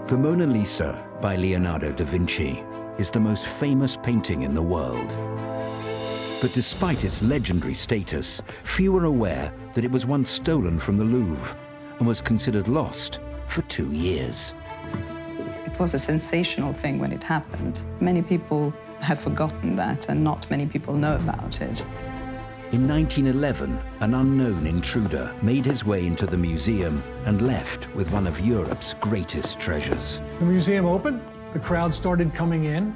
The Mona Lisa by Leonardo da Vinci is the most famous painting in the world. But despite its legendary status, few are aware that it was once stolen from the Louvre and was considered lost for 2 years. It was a sensational thing when it happened. Many people have forgotten that, and not many people know about it. In 1911, an unknown intruder made his way into the museum and left with one of Europe's greatest treasures. The museum opened, the crowd started coming in,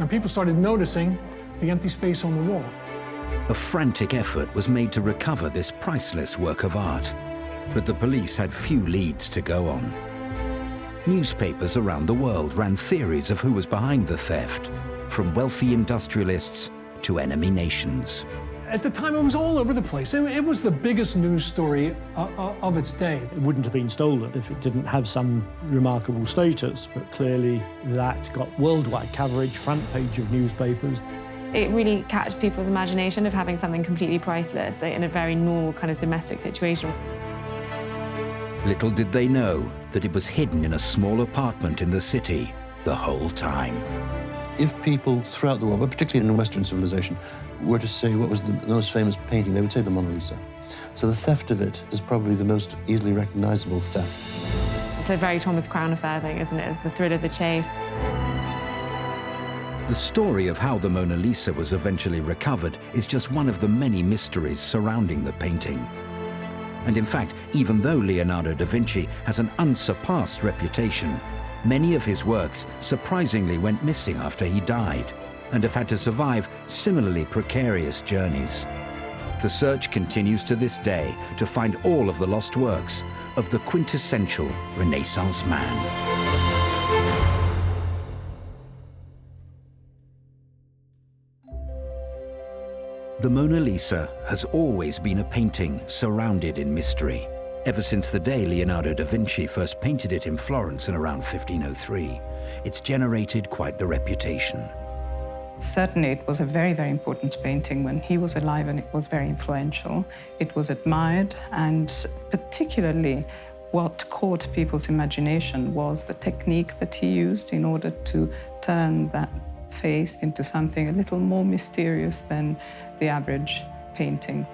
and people started noticing the empty space on the wall. A frantic effort was made to recover this priceless work of art, but the police had few leads to go on. Newspapers around the world ran theories of who was behind the theft, from wealthy industrialists to enemy nations. At the time, it was all over the place. It was the biggest news story of its day. It wouldn't have been stolen if it didn't have some remarkable status, but clearly that got worldwide coverage, front page of newspapers. It really catches people's imagination of having something completely priceless in a very normal kind of domestic situation. Little did they know that it was hidden in a small apartment in the city the whole time. If people throughout the world, but particularly in Western civilization, were to say what was the most famous painting, they would say the Mona Lisa. So the theft of it is probably the most easily recognizable theft. It's a very Thomas Crown affair thing, isn't it? It's the thrill of the chase. The story of how the Mona Lisa was eventually recovered is just one of the many mysteries surrounding the painting. And in fact, even though Leonardo da Vinci has an unsurpassed reputation, many of his works surprisingly went missing after he died and have had to survive similarly precarious journeys. The search continues to this day to find all of the lost works of the quintessential Renaissance man. The Mona Lisa has always been a painting surrounded in mystery. Ever since the day Leonardo da Vinci first painted it in Florence in around 1503, it's generated quite the reputation. Certainly, it was a very, very important painting when he was alive, and it was very influential. It was admired, and particularly what caught people's imagination was the technique that he used in order to turn that face into something a little more mysterious than the average painting.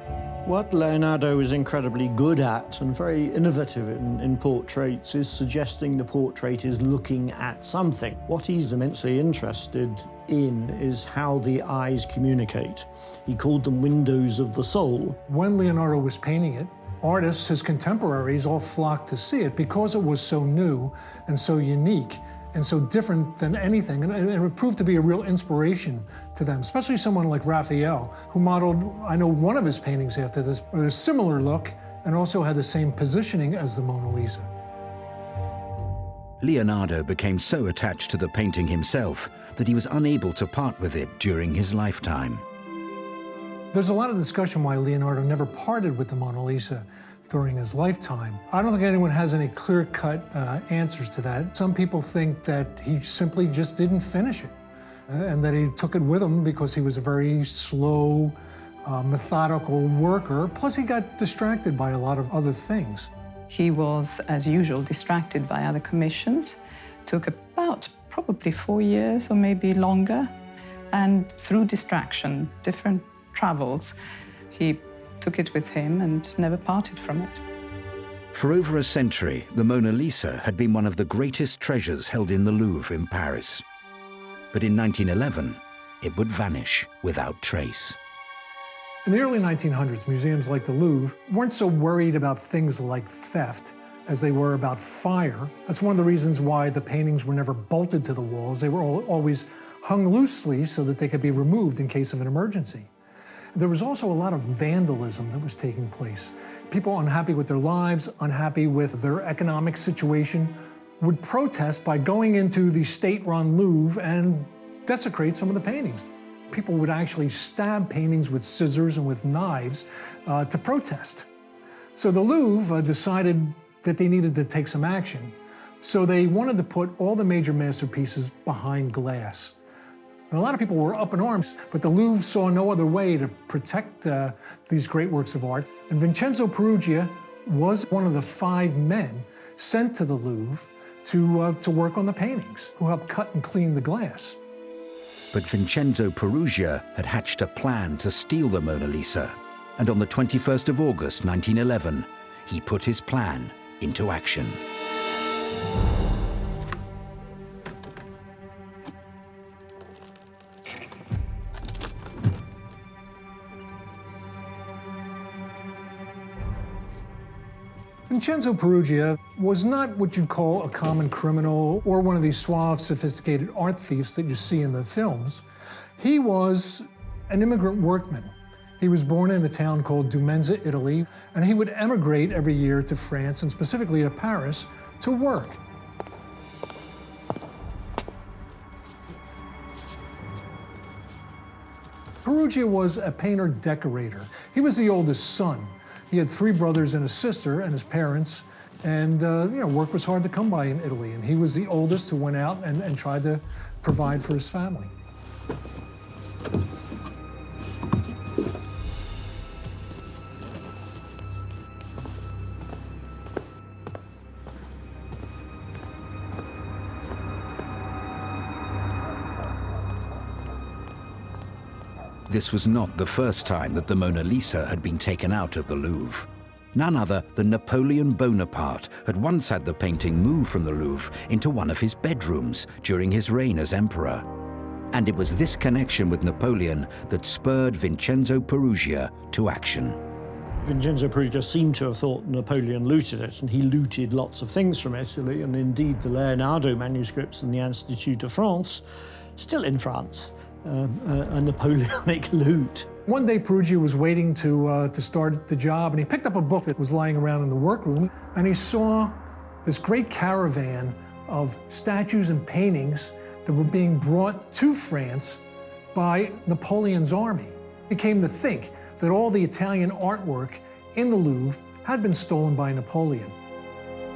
What Leonardo is incredibly good at and very innovative in portraits is suggesting the portrait is looking at something. What he's immensely interested in is how the eyes communicate. He called them windows of the soul. When Leonardo was painting it, artists, his contemporaries, all flocked to see it because it was so new and so unique and so different than anything, and it proved to be a real inspiration to them, especially someone like Raphael, who modeled, I know, one of his paintings after this, with a similar look and also had the same positioning as the Mona Lisa. Leonardo became so attached to the painting himself that he was unable to part with it during his lifetime. There's a lot of discussion why Leonardo never parted with the Mona Lisa during his lifetime. I don't think anyone has any clear-cut answers to that. Some people think that he simply just didn't finish it, and that he took it with him because he was a very slow, methodical worker. Plus, he got distracted by a lot of other things. He was, as usual, distracted by other commissions. Took about probably 4 years or maybe longer, and through distraction, different travels, he took it with him and never parted from it. For over a century, the Mona Lisa had been one of the greatest treasures held in the Louvre in Paris. But in 1911, it would vanish without trace. In the early 1900s, museums like the Louvre weren't so worried about things like theft as they were about fire. That's one of the reasons why the paintings were never bolted to the walls. They were always hung loosely so that they could be removed in case of an emergency. There was also a lot of vandalism that was taking place. People unhappy with their lives, unhappy with their economic situation, would protest by going into the state-run Louvre and desecrate some of the paintings. People would actually stab paintings with scissors and with knives to protest. So the Louvre decided that they needed to take some action. So they wanted to put all the major masterpieces behind glass. And a lot of people were up in arms, but the Louvre saw no other way to protect these great works of art. And Vincenzo Peruggia was one of the 5 men sent to the Louvre to work on the paintings, who helped cut and clean the glass. But Vincenzo Peruggia had hatched a plan to steal the Mona Lisa, and on the 21st of August 1911, he put his plan into action. Vincenzo Peruggia was not what you'd call a common criminal or one of these suave, sophisticated art thieves that you see in the films. He was an immigrant workman. He was born in a town called Dumenza, Italy, and he would emigrate every year to France, and specifically to Paris, to work. Peruggia was a painter-decorator. He was the oldest son. He had 3 brothers and a sister, and his parents, and work was hard to come by in Italy, and he was the oldest who went out and tried to provide for his family. This was not the first time that the Mona Lisa had been taken out of the Louvre. None other than Napoleon Bonaparte had once had the painting moved from the Louvre into one of his bedrooms during his reign as emperor. And it was this connection with Napoleon that spurred Vincenzo Peruggia to action. Vincenzo Peruggia seemed to have thought Napoleon looted it, and he looted lots of things from Italy, and indeed the Leonardo manuscripts in the Institut de France, still in France, a Napoleonic loot. One day, Peruggia was waiting to start the job, and he picked up a book that was lying around in the workroom, and he saw this great caravan of statues and paintings that were being brought to France by Napoleon's army. He came to think that all the Italian artwork in the Louvre had been stolen by Napoleon.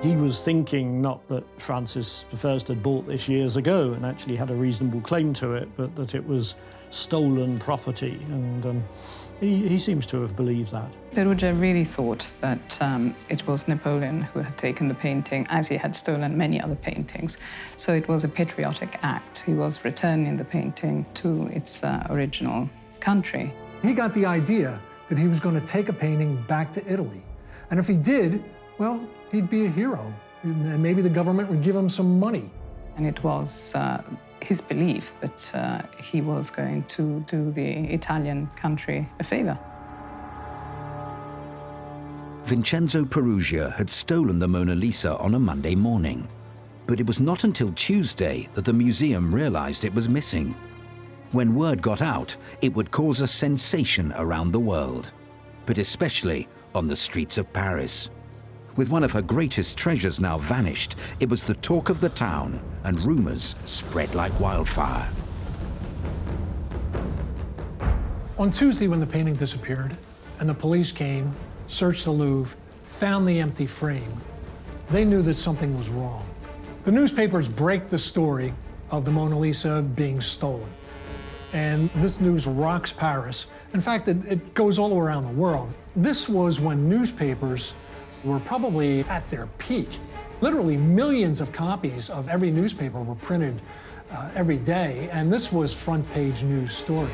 He was thinking not that Francis I had bought this years ago and actually had a reasonable claim to it, but that it was stolen property, and he seems to have believed that. Peruggia really thought that it was Napoleon who had taken the painting, as he had stolen many other paintings. So it was a patriotic act. He was returning the painting to its original country. He got the idea that he was going to take a painting back to Italy. And if he did, well, he'd be a hero, and maybe the government would give him some money. And it was his belief that he was going to do the Italian country a favor. Vincenzo Peruggia had stolen the Mona Lisa on a Monday morning, but it was not until Tuesday that the museum realized it was missing. When word got out, it would cause a sensation around the world, but especially on the streets of Paris. With one of her greatest treasures now vanished, it was the talk of the town, and rumors spread like wildfire. On Tuesday, when the painting disappeared, and the police came, searched the Louvre, found the empty frame, they knew that something was wrong. The newspapers break the story of the Mona Lisa being stolen. And this news rocks Paris. In fact, it goes all around the world. This was when newspapers were probably at their peak. Literally millions of copies of every newspaper were printed every day, and this was front page news story.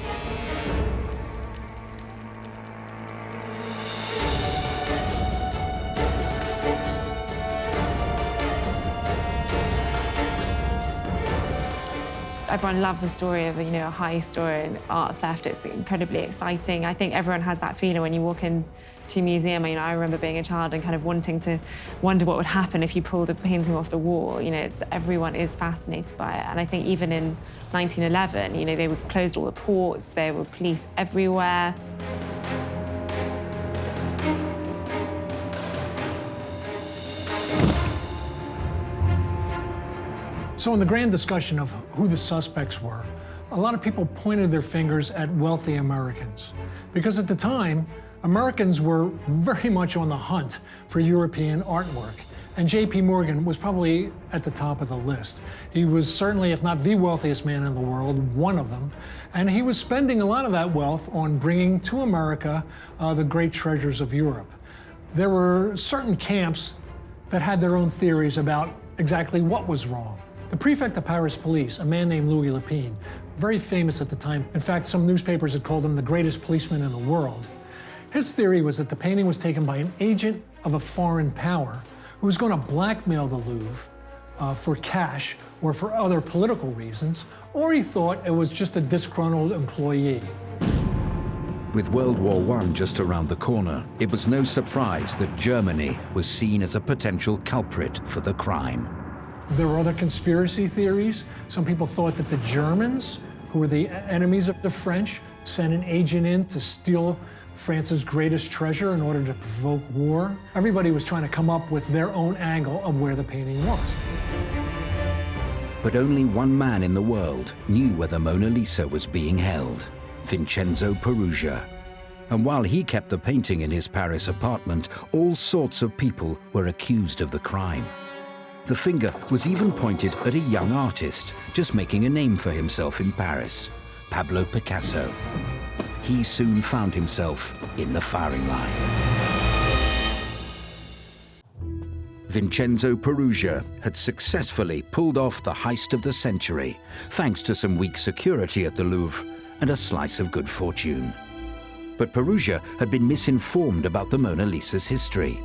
Everyone loves the story of a heist or an art theft. It's incredibly exciting. I think everyone has that feeling when you walk into a museum. I remember being a child and kind of wanting to wonder what would happen if you pulled a painting off the wall. Everyone is fascinated by it. And I think even in 1911, they would close all the ports, there were police everywhere. So in the grand discussion of who the suspects were, a lot of people pointed their fingers at wealthy Americans. Because at the time, Americans were very much on the hunt for European artwork. And J.P. Morgan was probably at the top of the list. He was certainly, if not the wealthiest man in the world, one of them. And he was spending a lot of that wealth on bringing to America the great treasures of Europe. There were certain camps that had their own theories about exactly what was wrong. The prefect of Paris police, a man named Louis Lepine, very famous at the time. In fact, some newspapers had called him the greatest policeman in the world. His theory was that the painting was taken by an agent of a foreign power who was going to blackmail the Louvre for cash or for other political reasons, or he thought it was just a disgruntled employee. With World War I just around the corner, it was no surprise that Germany was seen as a potential culprit for the crime. There were other conspiracy theories. Some people thought that the Germans, who were the enemies of the French, sent an agent in to steal France's greatest treasure in order to provoke war. Everybody was trying to come up with their own angle of where the painting was. But only one man in the world knew where the Mona Lisa was being held: Vincenzo Perugia. And while he kept the painting in his Paris apartment, all sorts of people were accused of the crime. The finger was even pointed at a young artist just making a name for himself in Paris, Pablo Picasso. He soon found himself in the firing line. Vincenzo Perugia had successfully pulled off the heist of the century, thanks to some weak security at the Louvre and a slice of good fortune. But Perugia had been misinformed about the Mona Lisa's history.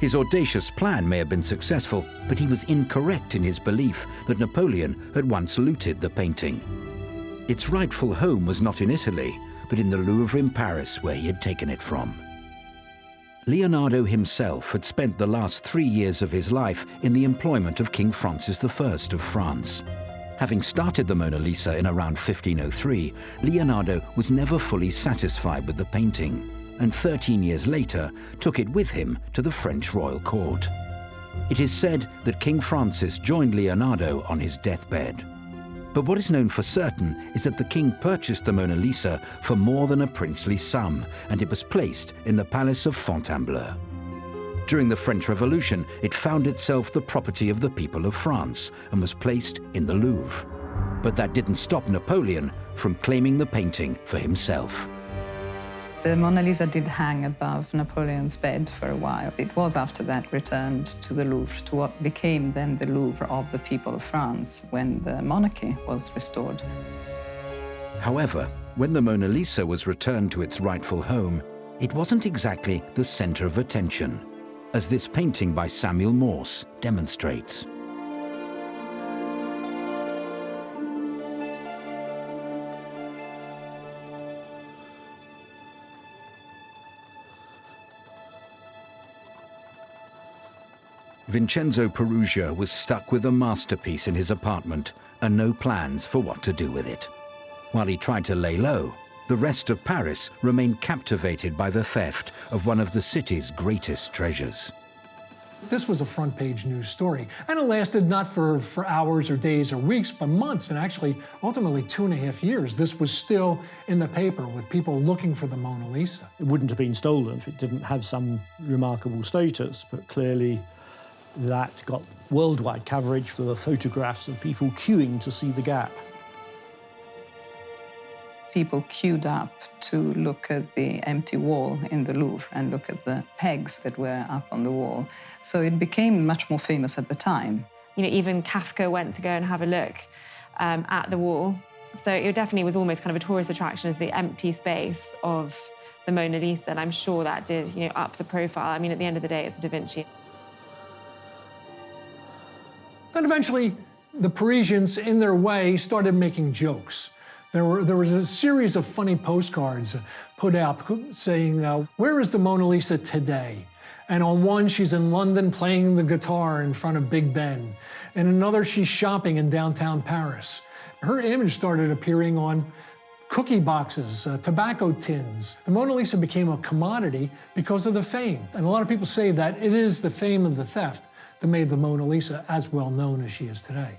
His audacious plan may have been successful, but he was incorrect in his belief that Napoleon had once looted the painting. Its rightful home was not in Italy, but in the Louvre in Paris, where he had taken it from. Leonardo himself had spent the last 3 years of his life in the employment of King Francis I of France. Having started the Mona Lisa in around 1503, Leonardo was never fully satisfied with the painting, and 13 years later took it with him to the French royal court. It is said that King Francis joined Leonardo on his deathbed. But what is known for certain is that the king purchased the Mona Lisa for more than a princely sum, and it was placed in the Palace of Fontainebleau. During the French Revolution, it found itself the property of the people of France and was placed in the Louvre. But that didn't stop Napoleon from claiming the painting for himself. The Mona Lisa did hang above Napoleon's bed for a while. It was after that returned to the Louvre, to what became then the Louvre of the people of France when the monarchy was restored. However, when the Mona Lisa was returned to its rightful home, it wasn't exactly the center of attention, as this painting by Samuel Morse demonstrates. Vincenzo Perugia was stuck with a masterpiece in his apartment and no plans for what to do with it. While he tried to lay low, the rest of Paris remained captivated by the theft of one of the city's greatest treasures. This was a front-page news story, and it lasted not for hours or days or weeks, but months, and actually, ultimately 2.5 years. This was still in the paper with people looking for the Mona Lisa. It wouldn't have been stolen if it didn't have some remarkable status, but clearly that got worldwide coverage. There were photographs of people queuing to see the gap. People queued up to look at the empty wall in the Louvre and look at the pegs that were up on the wall. So it became much more famous at the time. You know, even Kafka went to go and have a look at the wall. So it definitely was almost kind of a tourist attraction, as the empty space of the Mona Lisa. And I'm sure that did, you know, up the profile. I mean, at the end of the day, it's a Da Vinci. Then eventually, the Parisians, in their way, started making jokes. There was a series of funny postcards put out saying, where is the Mona Lisa today? And on one, she's in London playing the guitar in front of Big Ben. And another, she's shopping in downtown Paris. Her image started appearing on cookie boxes, tobacco tins. The Mona Lisa became a commodity because of the fame. And a lot of people say that it is the fame of the theft that made the Mona Lisa as well known as she is today.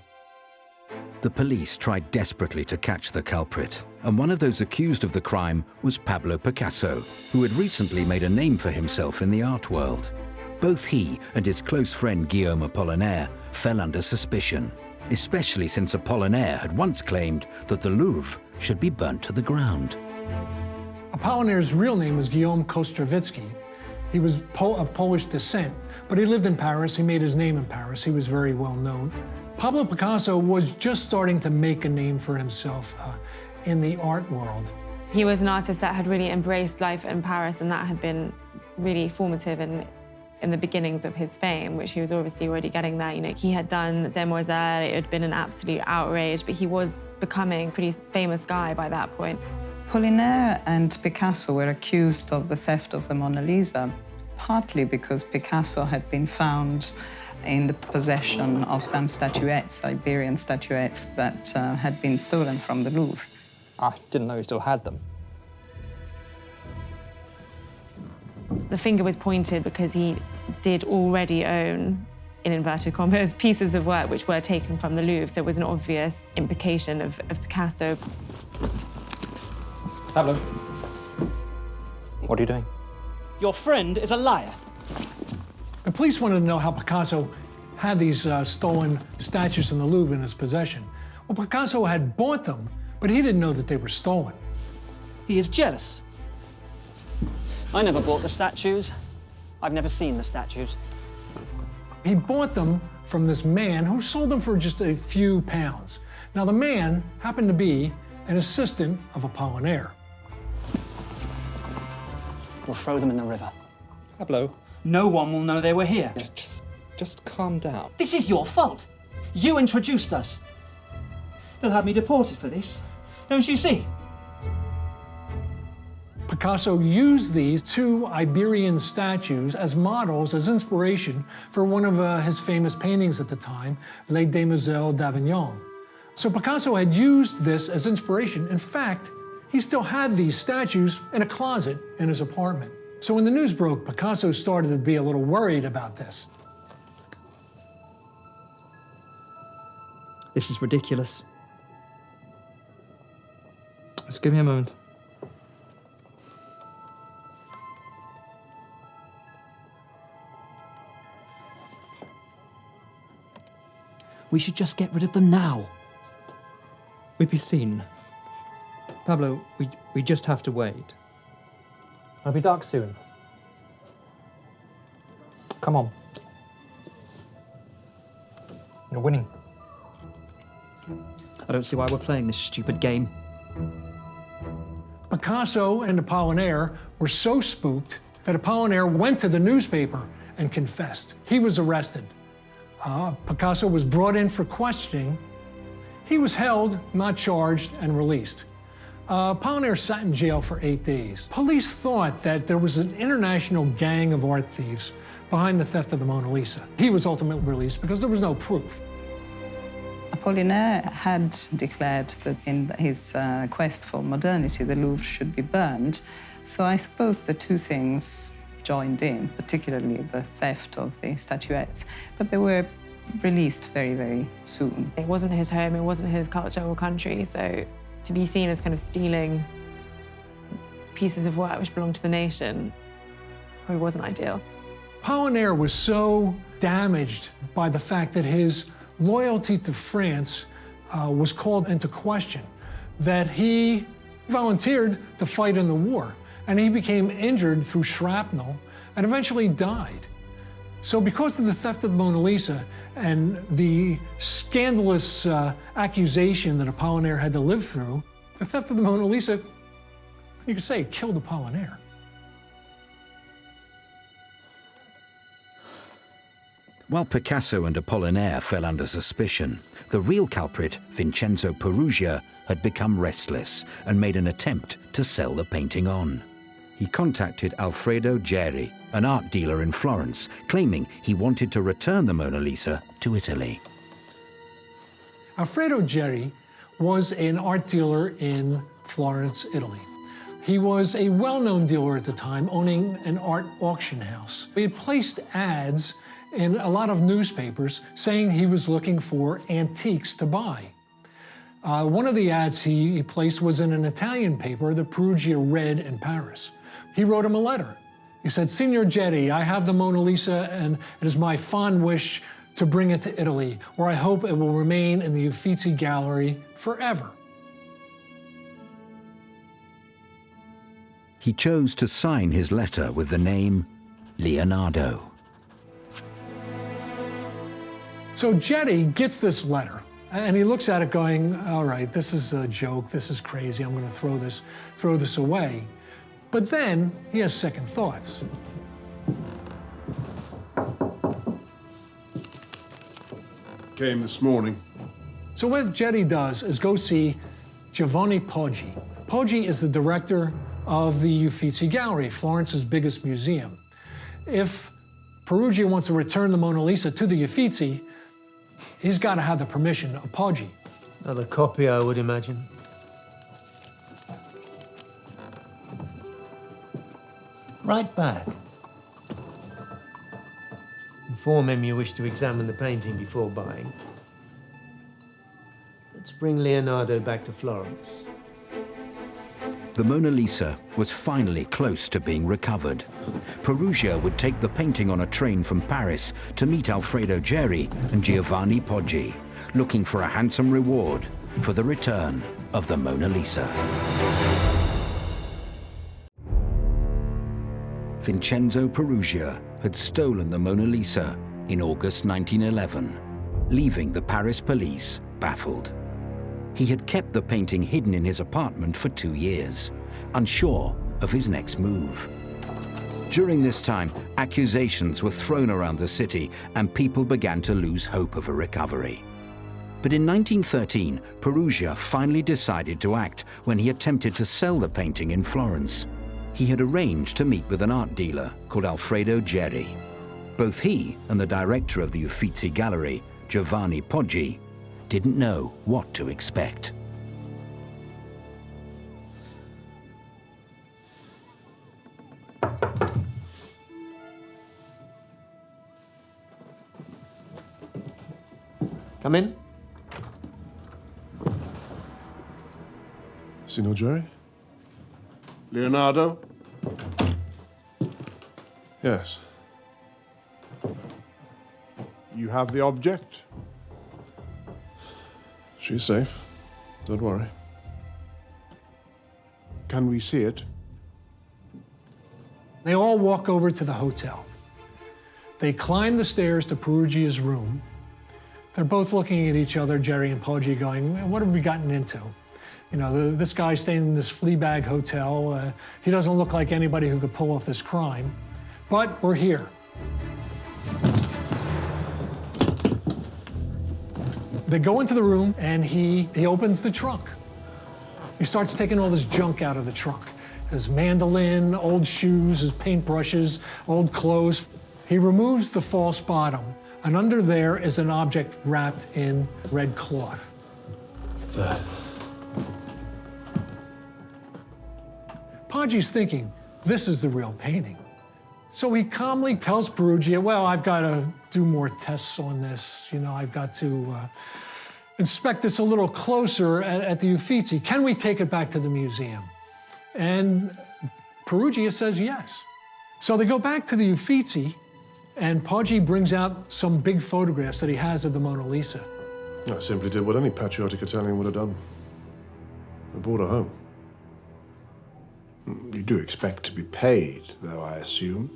The police tried desperately to catch the culprit, and one of those accused of the crime was Pablo Picasso, who had recently made a name for himself in the art world. Both he and his close friend Guillaume Apollinaire fell under suspicion, especially since Apollinaire had once claimed that the Louvre should be burnt to the ground. Apollinaire's real name was Guillaume Kostrovitsky. He was of Polish descent, but he lived in Paris. He made his name in Paris. He was very well known. Pablo Picasso was just starting to make a name for himself in the art world. He was an artist that had really embraced life in Paris, and that had been really formative in the beginnings of his fame, which he was obviously already getting there. You know, he had done Demoiselle, it had been an absolute outrage, but he was becoming a pretty famous guy by that point. Apollinaire and Picasso were accused of the theft of the Mona Lisa, partly because Picasso had been found in the possession of some statuettes, Iberian statuettes, that had been stolen from the Louvre. I didn't know he still had them. The finger was pointed because he did already own, in inverted commas, pieces of work which were taken from the Louvre, so it was an obvious implication of Picasso. Pablo. What are you doing? Your friend is a liar. The police wanted to know how Picasso had these stolen statues from the Louvre in his possession. Well, Picasso had bought them, but he didn't know that they were stolen. He is jealous. I never bought the statues. I've never seen the statues. He bought them from this man who sold them for just a few pounds. Now, the man happened to be an assistant of Apollinaire. We'll throw them in the river. Pablo. No one will know they were here. Just calm down. This is your fault. You introduced us. They'll have me deported for this. Don't you see? Picasso used these two Iberian statues as models, as inspiration for one of his famous paintings at the time, Les Demoiselles d'Avignon. So Picasso had used this as inspiration. In fact, he still had these statues in a closet in his apartment. So when the news broke, Picasso started to be a little worried about this. This is ridiculous. Just give me a moment. We should just get rid of them now. We'd be seen. Pablo, we just have to wait. It'll be dark soon. Come on. You're winning. I don't see why we're playing this stupid game. Picasso and Apollinaire were so spooked that Apollinaire went to the newspaper and confessed. He was arrested. Picasso was brought in for questioning. He was held, not charged, and released. Apollinaire sat in jail for 8 days. Police thought that there was an international gang of art thieves behind the theft of the Mona Lisa. He was ultimately released because there was no proof. Apollinaire had declared that in his quest for modernity, the Louvre should be burned. So I suppose the two things joined in, particularly the theft of the statuettes, but they were released very, very soon. It wasn't his home, it wasn't his culture or country, so to be seen as kind of stealing pieces of work which belonged to the nation probably wasn't ideal. Apollinaire was so damaged by the fact that his loyalty to France was called into question that he volunteered to fight in the war, and he became injured through shrapnel and eventually died. So because of the theft of the Mona Lisa and the scandalous accusation that Apollinaire had to live through, the theft of the Mona Lisa, you could say, killed Apollinaire. While Picasso and Apollinaire fell under suspicion, the real culprit, Vincenzo Peruggia, had become restless and made an attempt to sell the painting on. He contacted Alfredo Geri, an art dealer in Florence, claiming he wanted to return the Mona Lisa to Italy. Alfredo Geri was an art dealer in Florence, Italy. He was a well-known dealer at the time, owning an art auction house. He had placed ads in a lot of newspapers saying he was looking for antiques to buy. One of the ads he placed was in an Italian paper that Peruggia read in Paris. He wrote him a letter. He said, "Signor Geri, I have the Mona Lisa, and it is my fond wish to bring it to Italy, where I hope it will remain in the Uffizi Gallery forever." He chose to sign his letter with the name Leonardo. So Jetty gets this letter, and he looks at it going, all right, this is a joke, this is crazy, I'm gonna throw this away. But then he has second thoughts. Came this morning. So what Jetty does is go see Giovanni Poggi. Poggi is the director of the Uffizi Gallery, Florence's biggest museum. If Perugia wants to return the Mona Lisa to the Uffizi, he's got to have the permission of Poggi. Another copy, I would imagine. Right back. Inform him you wish to examine the painting before buying. Let's bring Leonardo back to Florence. The Mona Lisa was finally close to being recovered. Perugia would take the painting on a train from Paris to meet Alfredo Geri and Giovanni Poggi, looking for a handsome reward for the return of the Mona Lisa. Vincenzo Perugia had stolen the Mona Lisa in August 1911, leaving the Paris police baffled. He had kept the painting hidden in his apartment for 2 years, unsure of his next move. During this time, accusations were thrown around the city and people began to lose hope of a recovery. But in 1913, Perugia finally decided to act when he attempted to sell the painting in Florence. He had arranged to meet with an art dealer called Alfredo Geri. Both he and the director of the Uffizi Gallery, Giovanni Poggi, didn't know what to expect. Come in. Signor Geri? Leonardo? Yes. You have the object? She's safe. Don't worry. Can we see it? They all walk over to the hotel. They climb the stairs to Perugia's room. They're both looking at each other, Geri and Poggi, going, what have we gotten into? You know, this guy's staying in this flea bag hotel. He doesn't look like anybody who could pull off this crime. But we're here. They go into the room, and he opens the trunk. He starts taking all this junk out of the trunk. His mandolin, old shoes, his paintbrushes, old clothes. He removes the false bottom, and under there is an object wrapped in red cloth. That. Poggi's thinking, this is the real painting. So he calmly tells Perugia, well, I've got to do more tests on this. You know, I've got to inspect this a little closer at the Uffizi. Can we take it back to the museum? And Perugia says yes. So they go back to the Uffizi, and Poggi brings out some big photographs that he has of the Mona Lisa. I simply did what any patriotic Italian would have done. I brought her home. You do expect to be paid, though, I assume.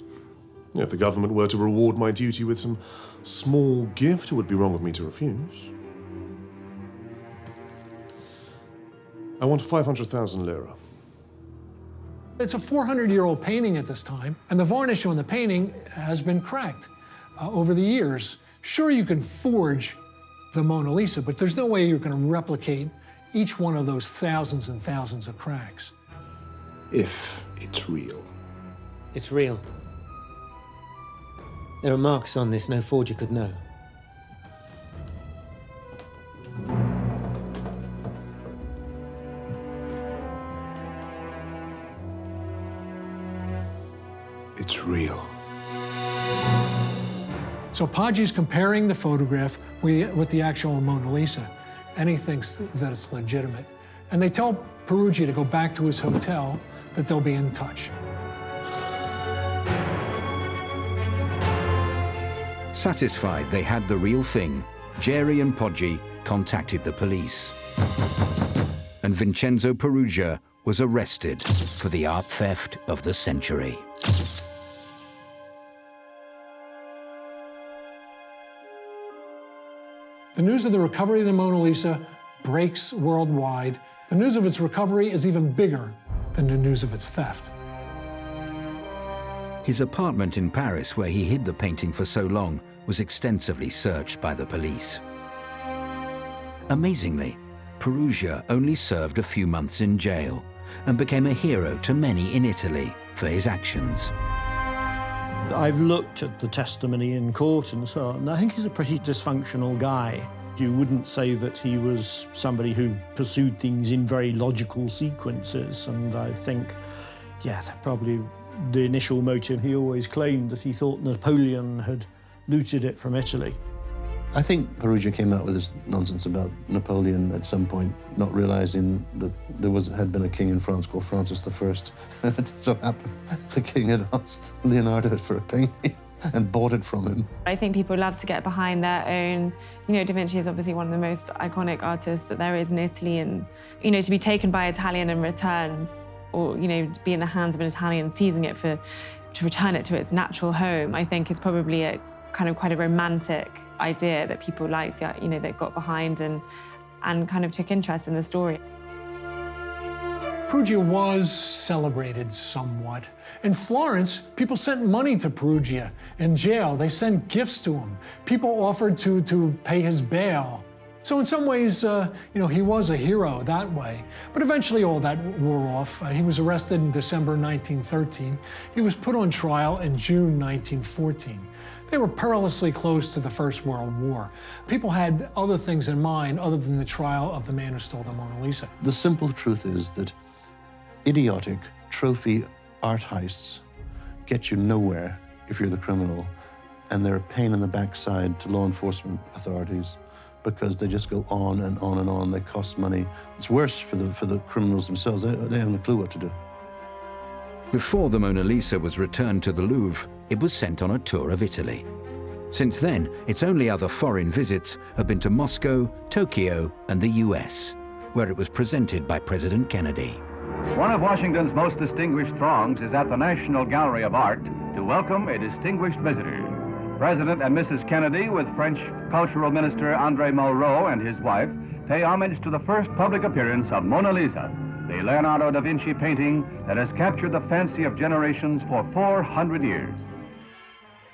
If the government were to reward my duty with some small gift, it would be wrong of me to refuse. I want 500,000 lira. It's a 400-year-old painting at this time, and the varnish on the painting has been cracked over the years. Sure, you can forge the Mona Lisa, but there's no way you're going to replicate each one of those thousands and thousands of cracks. If it's real. It's real. There are marks on this no forger could know. It's real. So Poggi's comparing the photograph with the actual Mona Lisa, and he thinks that it's legitimate. And they tell Perugia to go back to his hotel, that they'll be in touch. Satisfied they had the real thing, Geri and Poggi contacted the police. And Vincenzo Perugia was arrested for the art theft of the century. The news of the recovery of the Mona Lisa breaks worldwide. The news of its recovery is even bigger than the news of its theft. His apartment in Paris, where he hid the painting for so long, was extensively searched by the police. Amazingly, Perugia only served a few months in jail and became a hero to many in Italy for his actions. I've looked at the testimony in court and so on, and I think he's a pretty dysfunctional guy. You wouldn't say that he was somebody who pursued things in very logical sequences, and I think, yeah, that probably the initial motive. He always claimed that he thought Napoleon had looted it from Italy. I think Perugia came out with this nonsense about Napoleon at some point, not realizing that there had been a king in France called Francis I. It so happened the king had asked Leonardo for a painting and bought it from him. I think people love to get behind their own. You know, Da Vinci is obviously one of the most iconic artists that there is in Italy, and, you know, to be taken by Italian and returned, or, you know, be in the hands of an Italian, seizing it to return it to its natural home, I think is probably a kind of quite a romantic idea that people liked, you know, that got behind and kind of took interest in the story. Perugia was celebrated somewhat. In Florence, people sent money to Perugia. In jail, they sent gifts to him. People offered to pay his bail. So in some ways, you know, he was a hero that way. But eventually all that wore off. He was arrested in December 1913. He was put on trial in June 1914. They were perilously close to the First World War. People had other things in mind other than the trial of the man who stole the Mona Lisa. The simple truth is that idiotic trophy art heists get you nowhere if you're the criminal, and they're a pain in the backside to law enforcement authorities because they just go on and on and on. They cost money. It's worse for the criminals themselves. They haven't a clue what to do. Before the Mona Lisa was returned to the Louvre, it was sent on a tour of Italy. Since then, its only other foreign visits have been to Moscow, Tokyo, and the US, where it was presented by President Kennedy. One of Washington's most distinguished throngs is at the National Gallery of Art to welcome a distinguished visitor. President and Mrs. Kennedy, with French Cultural Minister André Malraux and his wife, pay homage to the first public appearance of Mona Lisa, the Leonardo da Vinci painting that has captured the fancy of generations for 400 years.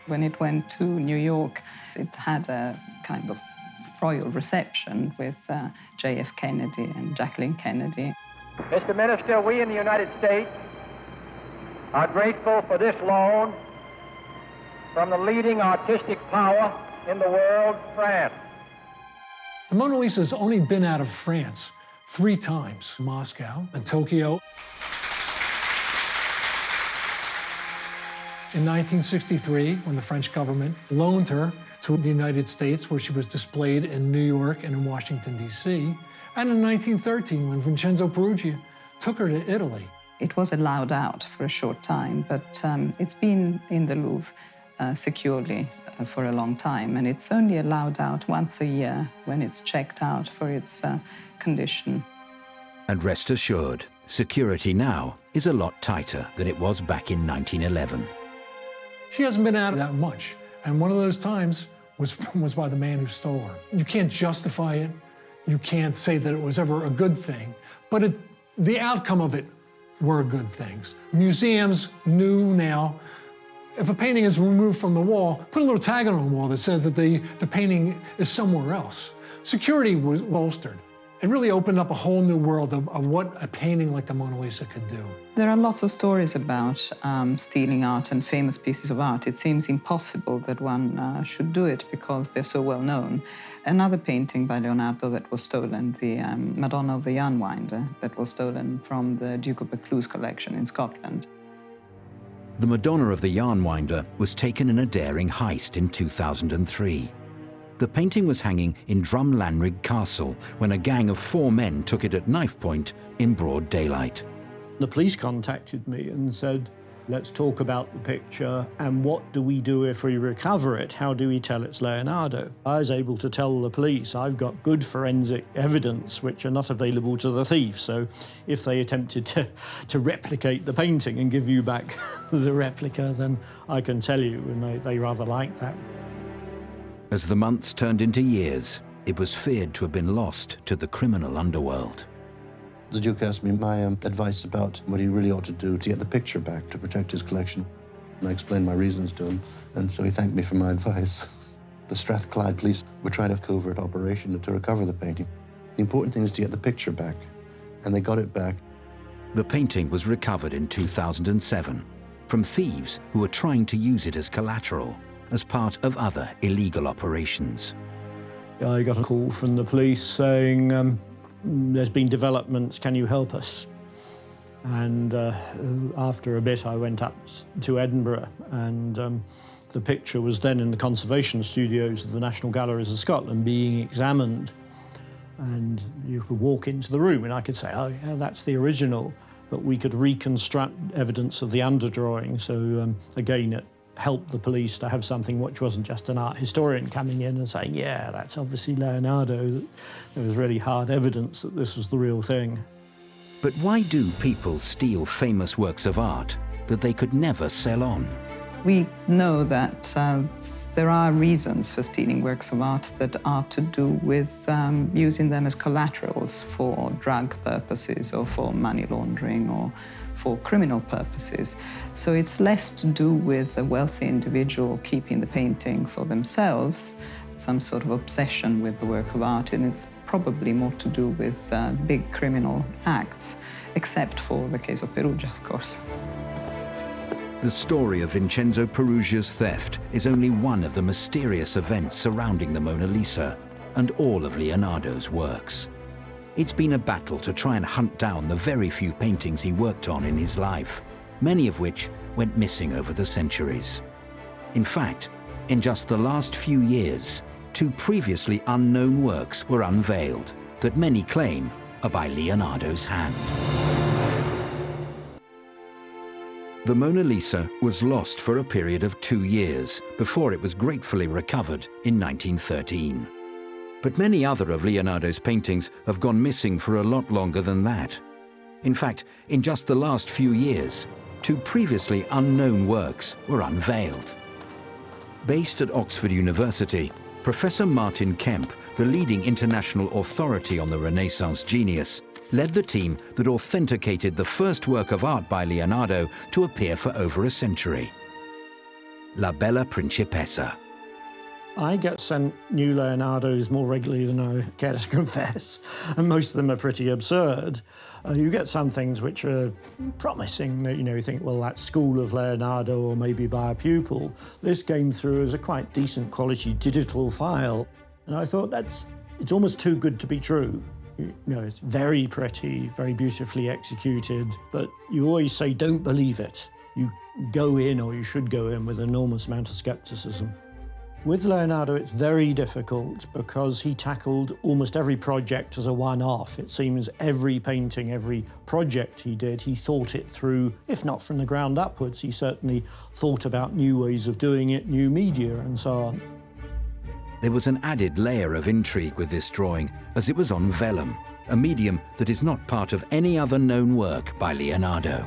When it went to New York, it had a kind of royal reception with J.F. Kennedy and Jacqueline Kennedy. Mr. Minister, we in the United States are grateful for this loan from the leading artistic power in the world, France. The Mona Lisa's only been out of France 3 times, Moscow and Tokyo. In 1963, when the French government loaned her to the United States, where she was displayed in New York and in Washington, D.C., and in 1913, when Vincenzo Peruggia took her to Italy. It was allowed out for a short time, but it's been in the Louvre securely for a long time, and it's only allowed out once a year when it's checked out for its condition. And rest assured, security now is a lot tighter than it was back in 1911. She hasn't been out that much, and one of those times was by the man who stole her. You can't justify it. You can't say that it was ever a good thing, but the outcome of it were good things. Museums knew now, if a painting is removed from the wall, put a little tag on the wall that says that the painting is somewhere else. Security was bolstered. It really opened up a whole new world of what a painting like the Mona Lisa could do. There are lots of stories about stealing art and famous pieces of art. It seems impossible that one should do it because they're so well known. Another painting by Leonardo that was stolen, the Madonna of the Yarnwinder, that was stolen from the Duke of Buccleuch's collection in Scotland. The Madonna of the Yarnwinder was taken in a daring heist in 2003. The painting was hanging in Drumlanrig Castle when a gang of 4 men took it at knife point in broad daylight. The police contacted me and said, let's talk about the picture and what do we do if we recover it? How do we tell it's Leonardo? I was able to tell the police I've got good forensic evidence which are not available to the thief, so if they attempted to replicate the painting and give you back the replica, then I can tell you, and they rather like that. As the months turned into years, it was feared to have been lost to the criminal underworld. The Duke asked me my advice about what he really ought to do to get the picture back, to protect his collection. And I explained my reasons to him, and so he thanked me for my advice. The Strathclyde police were trying a covert operation to recover the painting. The important thing is to get the picture back, and they got it back. The painting was recovered in 2007 from thieves who were trying to use it as collateral as part of other illegal operations. I got a call from the police saying, there's been developments, can you help us? And after a bit I went up to Edinburgh, and the picture was then in the conservation studios of the National Galleries of Scotland being examined. And you could walk into the room and I could say, oh yeah, that's the original, but we could reconstruct evidence of the underdrawing. So again, it helped the police to have something which wasn't just an art historian coming in and saying, yeah, that's obviously Leonardo. There was really hard evidence that this was the real thing. But why do people steal famous works of art that they could never sell on? We know that there are reasons for stealing works of art that are to do with using them as collaterals for drug purposes or for money laundering or for criminal purposes. So it's less to do with a wealthy individual keeping the painting for themselves, some sort of obsession with the work of art, and it's probably more to do with big criminal acts, except for the case of Perugia, of course. The story of Vincenzo Perugia's theft is only one of the mysterious events surrounding the Mona Lisa and all of Leonardo's works. It's been a battle to try and hunt down the very few paintings he worked on in his life, many of which went missing over the centuries. In fact, in just the last few years, 2 previously unknown works were unveiled that many claim are by Leonardo's hand. The Mona Lisa was lost for a period of 2 years before it was gratefully recovered in 1913. But many other of Leonardo's paintings have gone missing for a lot longer than that. In fact, in just the last few years, 2 previously unknown works were unveiled. Based at Oxford University, Professor Martin Kemp, the leading international authority on the Renaissance genius, led the team that authenticated the first work of art by Leonardo to appear for over a century. La Bella Principessa. I get sent new Leonardos more regularly than I care to confess, and most of them are pretty absurd. You get some things which are promising, that you think, well, that's School of Leonardo or maybe by a pupil. This came through as a quite decent quality digital file, and I thought it's almost too good to be true. It's very pretty, very beautifully executed, but you always say, don't believe it. You go in, or you should go in, with an enormous amount of skepticism. With Leonardo, it's very difficult because he tackled almost every project as a one-off. It seems every painting, every project he did, he thought it through, if not from the ground upwards. He certainly thought about new ways of doing it, new media, and so on. There was an added layer of intrigue with this drawing, as it was on vellum, a medium that is not part of any other known work by Leonardo.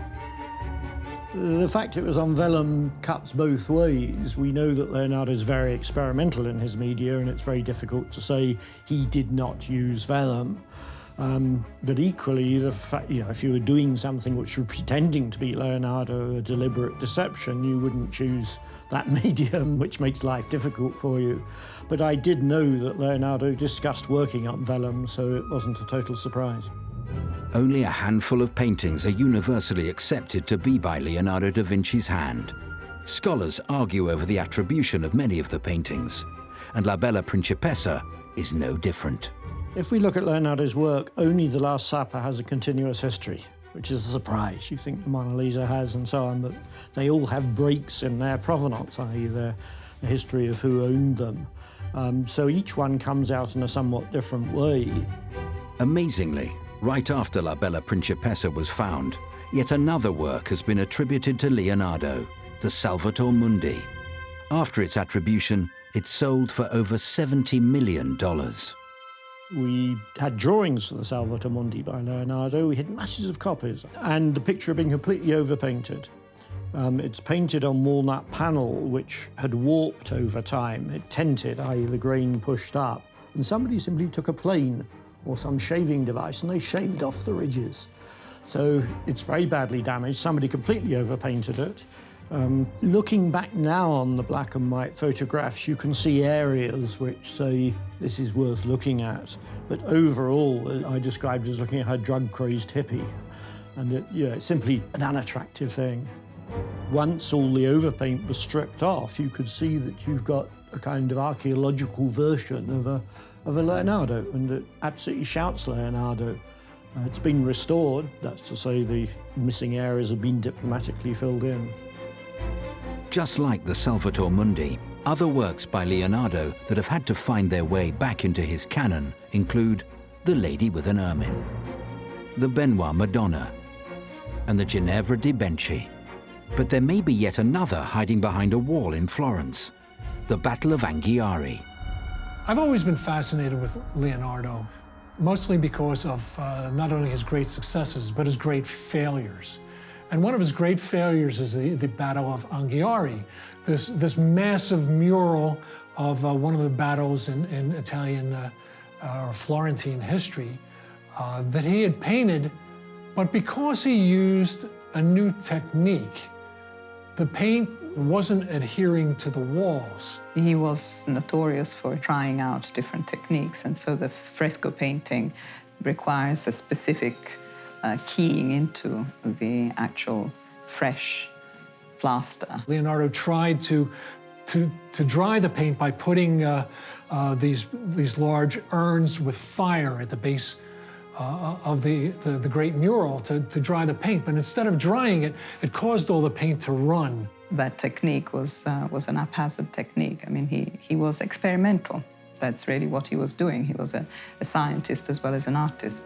The fact it was on vellum cuts both ways. We know that Leonardo is very experimental in his media, and it's very difficult to say he did not use vellum. But equally, the fact, if you were doing something which was pretending to be Leonardo, a deliberate deception, you wouldn't choose that medium, which makes life difficult for you. But I did know that Leonardo discussed working on vellum, so it wasn't a total surprise. Only a handful of paintings are universally accepted to be by Leonardo da Vinci's hand. Scholars argue over the attribution of many of the paintings, and La Bella Principessa is no different. If we look at Leonardo's work, only The Last Supper has a continuous history, which is a surprise. You think the Mona Lisa has and so on, but they all have breaks in their provenance, i.e. the history of who owned them. So each one comes out in a somewhat different way. Amazingly, right after La Bella Principessa was found, yet another work has been attributed to Leonardo, the Salvator Mundi. After its attribution, it sold for over $70 million. We had drawings of the Salvator Mundi by Leonardo. We had masses of copies, and the picture being completely overpainted. It's painted on walnut panel, which had warped over time. It tented, i.e. the grain pushed up. And somebody simply took a plane or some shaving device and they shaved off the ridges. So it's very badly damaged. Somebody completely overpainted it. Looking back now on the black and white photographs, you can see areas which say this is worth looking at. But overall, I described as looking at a drug-crazed hippie. And it's simply an unattractive thing. Once all the overpaint was stripped off, you could see that you've got a kind of archaeological version of a Leonardo, and it absolutely shouts Leonardo. It's been restored, that's to say the missing areas have been diplomatically filled in. Just like the Salvator Mundi, other works by Leonardo that have had to find their way back into his canon include The Lady with an Ermine, the Benoit Madonna, and the Ginevra di Benci. But there may be yet another hiding behind a wall in Florence, the Battle of Anghiari. I've always been fascinated with Leonardo, mostly because of not only his great successes, but his great failures. And one of his great failures is the Battle of Anghiari, this massive mural of one of the battles in Italian or Florentine history that he had painted, but because he used a new technique, the paint wasn't adhering to the walls. He was notorious for trying out different techniques, and so the fresco painting requires a specific keying into the actual fresh plaster. Leonardo tried to dry the paint by putting these large urns with fire at the base of the great mural to dry the paint, but instead of drying it, it caused all the paint to run. That technique was an haphazard technique. I mean, he was experimental. That's really what he was doing. He was a scientist as well as an artist.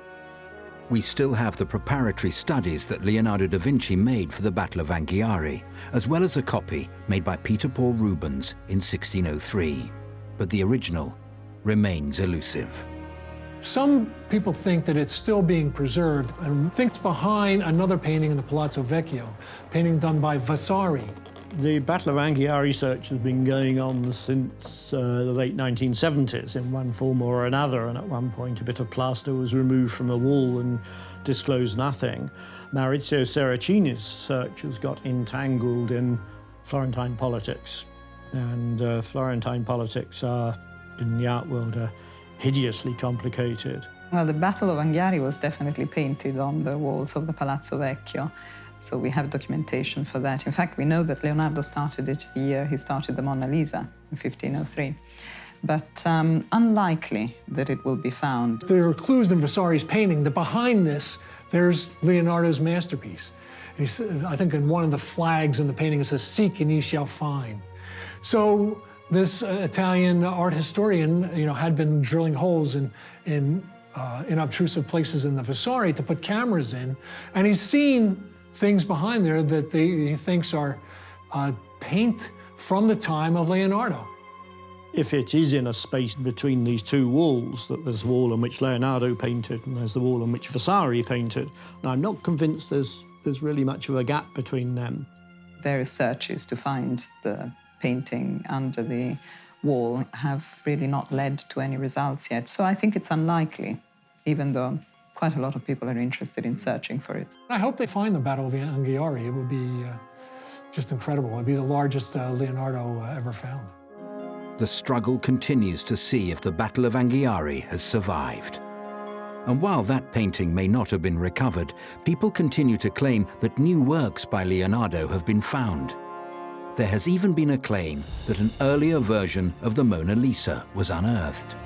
We still have the preparatory studies that Leonardo da Vinci made for the Battle of Anghiari, as well as a copy made by Peter Paul Rubens in 1603. But the original remains elusive. Some people think that it's still being preserved and thinks behind another painting in the Palazzo Vecchio, painting done by Vasari. The Battle of Anghiari research has been going on since the late 1970s in one form or another, and at one point a bit of plaster was removed from the wall and disclosed nothing. Maurizio Serracini's searchers got entangled in Florentine politics, and Florentine politics are, in the art world, are hideously complicated. Well, the Battle of Anghiari was definitely painted on the walls of the Palazzo Vecchio, so we have documentation for that. In fact, we know that Leonardo started it the year he started the Mona Lisa, in 1503. But unlikely that it will be found. There are clues in Vasari's painting that behind this, there's Leonardo's masterpiece. He says, I think in one of the flags in the painting, it says, "Seek and ye shall find." So this Italian art historian, had been drilling holes in inobtrusive places in the Vasari to put cameras in, and he's seen things behind there that he thinks are paint from the time of Leonardo. If it is in a space between these two walls, that there's the wall on which Leonardo painted and there's the wall on which Vasari painted, and I'm not convinced there's really much of a gap between them. Various searches to find the painting under the wall have really not led to any results yet. So I think it's unlikely, even though quite a lot of people are interested in searching for it. I hope they find the Battle of Anghiari. It would be just incredible. It would be the largest Leonardo ever found. The struggle continues to see if the Battle of Anghiari has survived. And while that painting may not have been recovered, people continue to claim that new works by Leonardo have been found. There has even been a claim that an earlier version of the Mona Lisa was unearthed.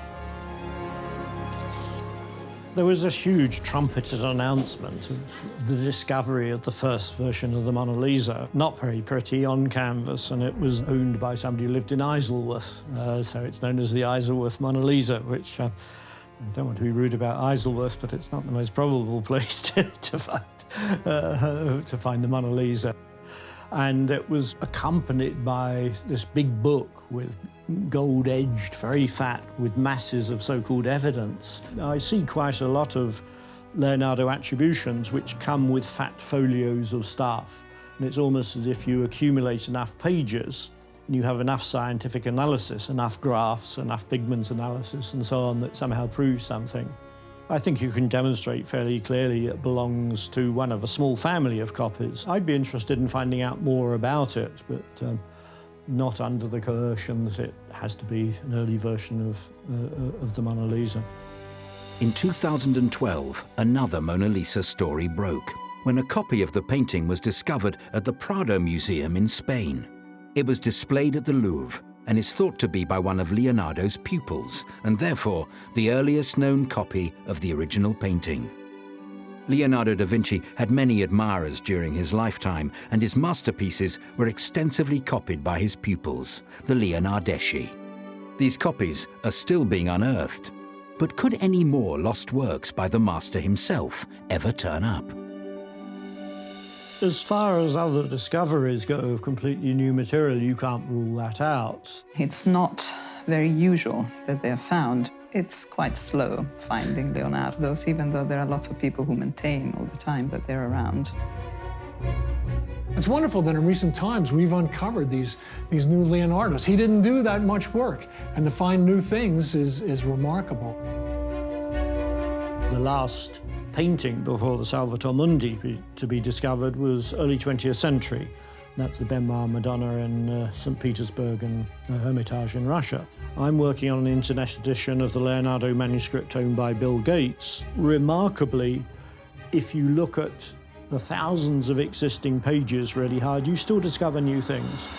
There was a huge trumpeted announcement of the discovery of the first version of the Mona Lisa. Not very pretty on canvas, and it was owned by somebody who lived in Isleworth. So it's known as the Isleworth Mona Lisa, which I don't want to be rude about Isleworth, but it's not the most probable place to find the Mona Lisa. And it was accompanied by this big book with gold-edged, very fat, with masses of so-called evidence. I see quite a lot of Leonardo attributions which come with fat folios of stuff. And it's almost as if you accumulate enough pages, and you have enough scientific analysis, enough graphs, enough pigment analysis and so on that somehow proves something. I think you can demonstrate fairly clearly it belongs to one of a small family of copies. I'd be interested in finding out more about it, but not under the coercion that it has to be an early version of the Mona Lisa. In 2012, another Mona Lisa story broke when a copy of the painting was discovered at the Prado Museum in Spain. It was displayed at the Louvre and is thought to be by one of Leonardo's pupils, and therefore the earliest known copy of the original painting. Leonardo da Vinci had many admirers during his lifetime, and his masterpieces were extensively copied by his pupils, the Leonardeschi. These copies are still being unearthed, but could any more lost works by the master himself ever turn up? As far as other discoveries go of completely new material, you can't rule that out. It's not very usual that they're found. It's quite slow finding Leonardos, even though there are lots of people who maintain all the time that they're around. It's wonderful that in recent times we've uncovered these new Leonardos. He didn't do that much work, and to find new things is remarkable. The last painting before the Salvator Mundi to be discovered was early 20th century. That's the Benoit Madonna in St. Petersburg and Hermitage in Russia. I'm working on an internet edition of the Leonardo manuscript owned by Bill Gates. Remarkably, if you look at the thousands of existing pages really hard, you still discover new things.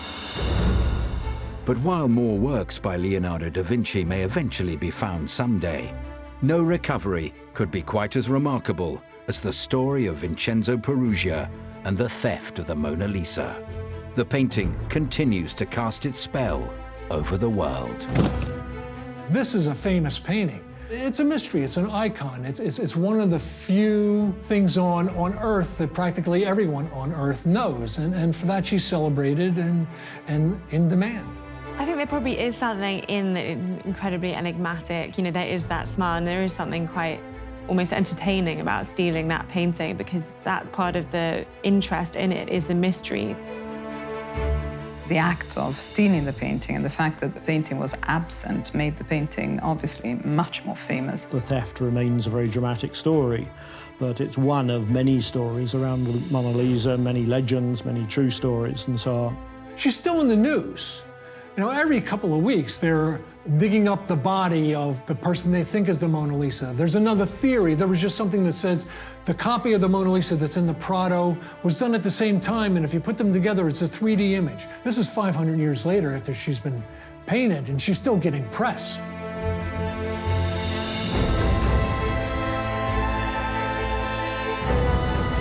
But while more works by Leonardo da Vinci may eventually be found someday, no recovery could be quite as remarkable as the story of Vincenzo Peruggia and the theft of the Mona Lisa. The painting continues to cast its spell over the world. This is a famous painting. It's a mystery, it's an icon. It's one of the few things on Earth that practically everyone on Earth knows, and for that she's celebrated and in demand. I think there probably is something in that it's incredibly enigmatic. You know, there is that smile, and there is something quite almost entertaining about stealing that painting, because that's part of the interest in it, is the mystery. The act of stealing the painting and the fact that the painting was absent made the painting obviously much more famous. The theft remains a very dramatic story, but it's one of many stories around the Mona Lisa, many legends, many true stories, and so on. She's still in the news. You know, every couple of weeks, they're digging up the body of the person they think is the Mona Lisa. There's another theory. There was just something that says the copy of the Mona Lisa that's in the Prado was done at the same time, and if you put them together, it's a 3D image. This is 500 years later after she's been painted, and she's still getting press.